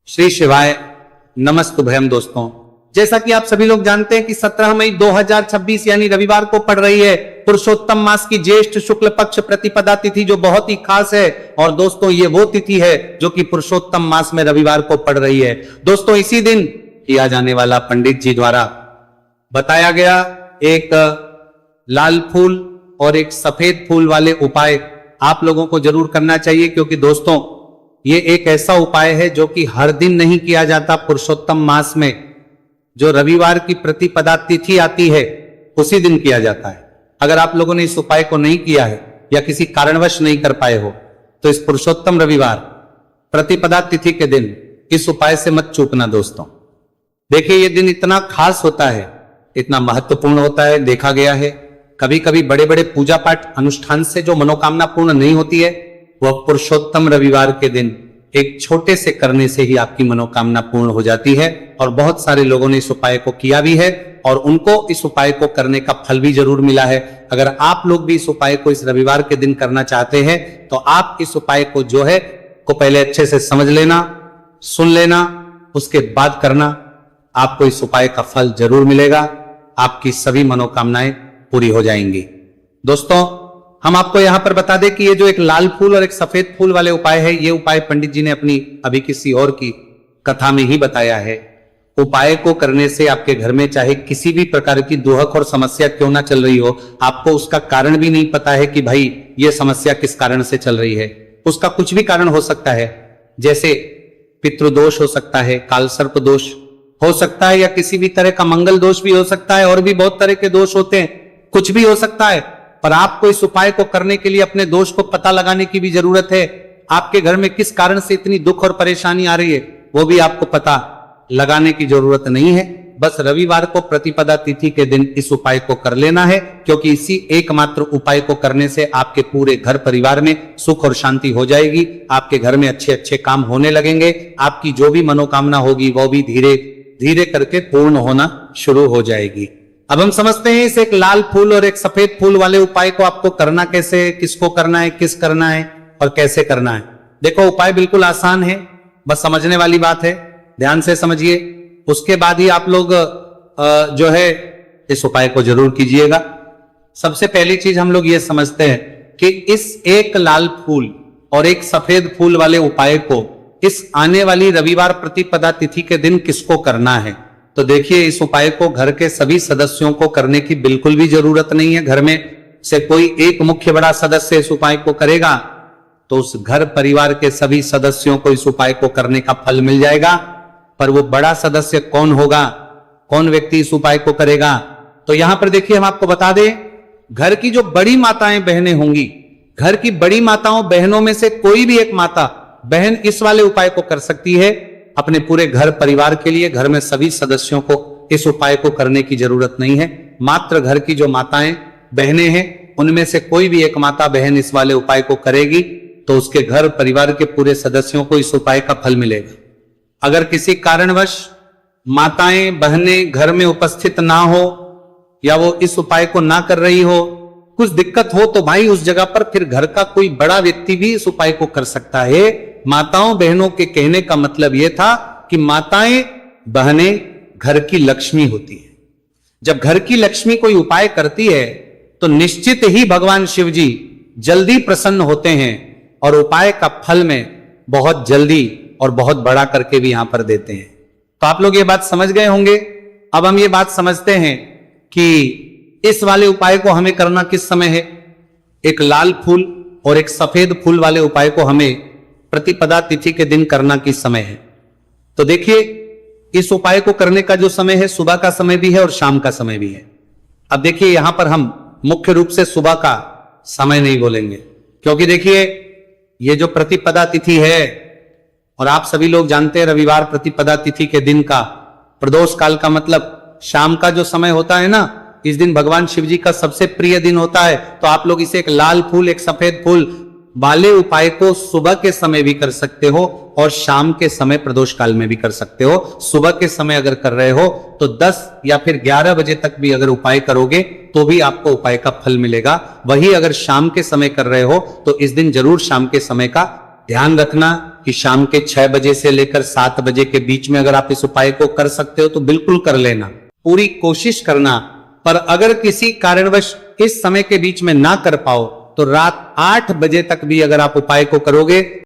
श्री शिवाय नमस्तुभयम। दोस्तों, जैसा कि आप सभी लोग जानते हैं कि 17 मई 2026 यानी रविवार को पड़ रही है पुरुषोत्तम मास की ज्येष्ठ शुक्ल पक्ष प्रतिपदा तिथि, जो बहुत ही खास है। और दोस्तों, ये वो तिथि है जो कि पुरुषोत्तम मास में रविवार को पड़ रही है। दोस्तों, इसी दिन किया जाने वाला पंडित जी द्वारा बताया गया एक लाल फूल और एक सफेद फूल वाले उपाय आप लोगों को जरूर करना चाहिए, क्योंकि दोस्तों ये एक ऐसा उपाय है जो कि हर दिन नहीं किया जाता। पुरुषोत्तम मास में जो रविवार की प्रतिपदा तिथि आती है उसी दिन किया जाता है। अगर आप लोगों ने इस उपाय को नहीं किया है या किसी कारणवश नहीं कर पाए हो तो इस पुरुषोत्तम रविवार प्रतिपदा तिथि के दिन इस उपाय से मत चूकना। दोस्तों देखिए, ये दिन इतना खास होता है, इतना महत्वपूर्ण होता है। देखा गया है कभी कभी बड़े बड़े पूजा पाठ अनुष्ठान से जो मनोकामना पूर्ण नहीं होती है, वह पुरुषोत्तम रविवार के दिन एक छोटे से करने से ही आपकी मनोकामना पूर्ण हो जाती है। और बहुत सारे लोगों ने इस उपाय को किया भी है और उनको इस उपाय को करने का फल भी जरूर मिला है। अगर आप लोग भी इस उपाय को इस रविवार के दिन करना चाहते हैं तो आप इस उपाय को जो है को पहले अच्छे से समझ लेना, सुन लेना, उसके बाद करना। आपको इस उपाय का फल जरूर मिलेगा, आपकी सभी मनोकामनाएं पूरी हो जाएंगी। दोस्तों, हम आपको यहां पर बता दें कि ये जो एक लाल फूल और एक सफेद फूल वाले उपाय है, ये उपाय पंडित जी ने अपनी अभी किसी और की कथा में ही बताया है। उपाय को करने से आपके घर में चाहे किसी भी प्रकार की दुहक और समस्या क्यों ना चल रही हो, आपको उसका कारण भी नहीं पता है कि भाई ये समस्या किस कारण से चल रही है। उसका कुछ भी कारण हो सकता है, जैसे पितृदोष हो सकता है, कालसर्प दोष हो सकता है, या किसी भी तरह का मंगल दोष भी हो सकता है, और भी बहुत तरह के दोष होते हैं, कुछ भी हो सकता है। पर आपको इस उपाय को करने के लिए अपने दोष को पता लगाने की भी जरूरत है। आपके घर में किस कारण से इतनी दुख और परेशानी आ रही है वो भी आपको पता लगाने की जरूरत नहीं है। बस रविवार को प्रतिपदा तिथि के दिन इस उपाय को कर लेना है, क्योंकि इसी एकमात्र उपाय को करने से आपके पूरे घर परिवार में सुख और शांति हो जाएगी। आपके घर में अच्छे अच्छे काम होने लगेंगे। आपकी जो भी मनोकामना होगी वो भी धीरे धीरे करके पूर्ण होना शुरू हो जाएगी। अब हम समझते हैं इस एक लाल फूल और एक सफेद फूल वाले उपाय को आपको करना कैसे, किसको करना है, किस करना है और कैसे करना है। देखो, उपाय बिल्कुल आसान है, बस समझने वाली बात है। ध्यान से समझिए, उसके बाद ही आप लोग जो है इस उपाय को जरूर कीजिएगा। सबसे पहली चीज हम लोग ये समझते हैं कि इस एक लाल फूल और एक सफेद फूल वाले उपाय को इस आने वाली रविवार प्रतिपदा तिथि के दिन किसको करना है। तो देखिए, इस उपाय को घर के सभी सदस्यों को करने की बिल्कुल भी जरूरत नहीं है। घर में से कोई एक मुख्य बड़ा सदस्य इस उपाय को करेगा तो उस घर परिवार के सभी सदस्यों को इस उपाय को करने का फल मिल जाएगा। पर वो बड़ा सदस्य कौन होगा, कौन व्यक्ति इस उपाय को करेगा, तो यहां पर देखिए हम आपको बता दें, घर की जो बड़ी माताएं बहनें होंगी, घर की बड़ी माताओं बहनों में से कोई भी एक माता बहन इस वाले उपाय को कर सकती है। अपने पूरे घर परिवार के लिए घर में सभी सदस्यों को इस उपाय को करने की जरूरत नहीं है। मात्र घर की जो माताएं बहनें हैं उनमें से कोई भी एक माता बहन इस वाले उपाय को करेगी तो उसके घर परिवार के पूरे सदस्यों को इस उपाय का फल मिलेगा। अगर किसी कारणवश माताएं बहनें घर में उपस्थित ना हो या वो इस उपाय को ना कर रही हो, कुछ दिक्कत हो, तो भाई उस जगह पर फिर घर का कोई बड़ा व्यक्ति भी इस उपाय को कर सकता है। माताओं बहनों के कहने का मतलब यह था कि माताएं बहनें घर की लक्ष्मी होती है। जब घर की लक्ष्मी कोई उपाय करती है तो निश्चित ही भगवान शिव जी जल्दी प्रसन्न होते हैं और उपाय का फल में बहुत जल्दी और बहुत बड़ा करके भी यहां पर देते हैं। तो आप लोग ये बात समझ गए होंगे। अब हम ये बात समझते हैं कि इस वाले उपाय को हमें करना किस समय है। एक लाल फूल और एक सफेद फूल वाले उपाय को हमें प्रतिपदा तिथि के दिन करना किस समय है। तो देखिए, इस उपाय को करने का जो समय है सुबह का समय भी है और शाम का समय भी है। अब देखिए, यहां पर हम मुख्य रूप से सुबह का समय नहीं बोलेंगे, क्योंकि देखिए ये जो प्रतिपदा तिथि है, और आप सभी लोग जानते हैं रविवार प्रतिपदा तिथि के दिन का प्रदोष काल का मतलब शाम का जो समय होता है ना, इस दिन भगवान शिव जी का सबसे प्रिय दिन होता है। तो आप लोग इसे एक लाल फूल एक सफेद फूल वाले उपाय को सुबह के समय भी कर सकते हो और शाम के समय प्रदोष काल में भी कर सकते हो। सुबह के समय अगर कर रहे हो तो 10 या फिर 11 बजे तक भी अगर उपाय करोगे तो भी आपको उपाय का फल मिलेगा। वही अगर शाम के समय कर रहे हो तो इस दिन जरूर शाम के समय का ध्यान रखना कि शाम के 6 बजे से लेकर 7 बजे के बीच में अगर आप इस उपाय को कर सकते हो तो बिल्कुल कर लेना, पूरी कोशिश करना। पर अगर किसी कारणवश इस समय के बीच में ना कर पाओ तो रात 8 बजे तक भी अगर आप उपाय को करोगे